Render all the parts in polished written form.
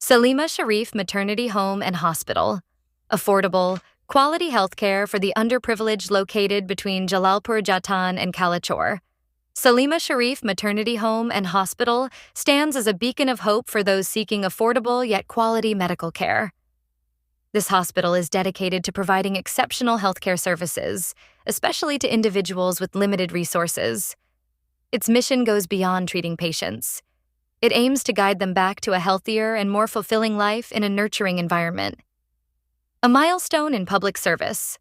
Saleema Sharif Maternity Home and Hospital. Affordable, quality healthcare for the underprivileged located between Jalalpur Jattan and Kalachor. Saleema Sharif Maternity Home and Hospital stands as a beacon of hope for those seeking affordable yet quality medical care. This hospital is dedicated to providing exceptional healthcare services, especially to individuals with limited resources. Its mission goes beyond treating patients. It aims to guide them back to a healthier and more fulfilling life in a nurturing environment. A milestone in public service.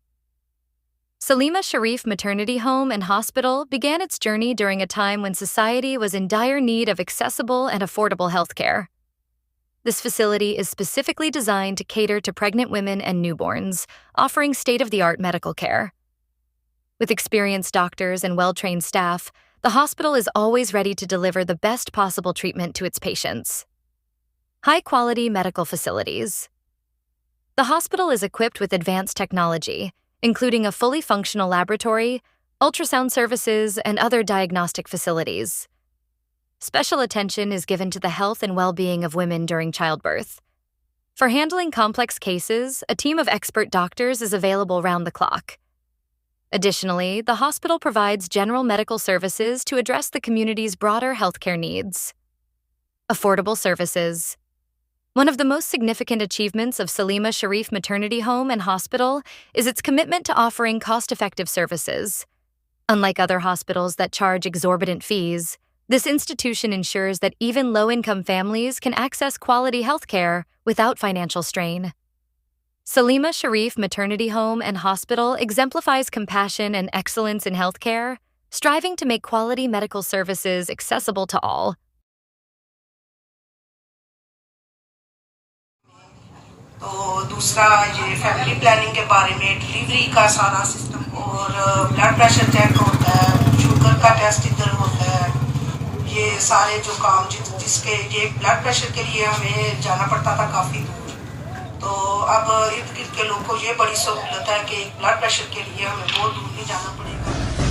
Saleema Sharif Maternity Home and Hospital began its journey during a time when society was in dire need of accessible and affordable healthcare. This facility is specifically designed to cater to pregnant women and newborns, offering state-of-the-art medical care. With experienced doctors and well-trained staff, the hospital is always ready to deliver the best possible treatment to its patients. High-quality medical facilities. The hospital is equipped with advanced technology, including a fully functional laboratory, ultrasound services, and other diagnostic facilities. Special attention is given to the health and well-being of women during childbirth. For handling complex cases, a team of expert doctors is available round the clock. Additionally, the hospital provides general medical services to address the community's broader healthcare needs. Affordable services. One of the most significant achievements of Saleema Sharif Maternity Home and Hospital is its commitment to offering cost-effective services. Unlike other hospitals that charge exorbitant fees, this institution ensures that even low-income families can access quality healthcare without financial strain. Saleema Sharif Maternity Home and Hospital exemplifies compassion and excellence in healthcare, striving to make quality medical services accessible to all. तो दूसरा ये family planning के बारे में delivery का सारा system और blood pressure check होता है, शुगर का टेस्ट इधर होता है, ये सारे जो काम जिसके ये ब्लड प्रेशर के लिए हमें जाना पड़ता था काफ़ी दूर, तो अब इर्द गिर्द के लोगों को ये बड़ी सहूलत है कि ब्लड प्रेशर के लिए हमें बहुत दूर नहीं जाना पड़ेगा।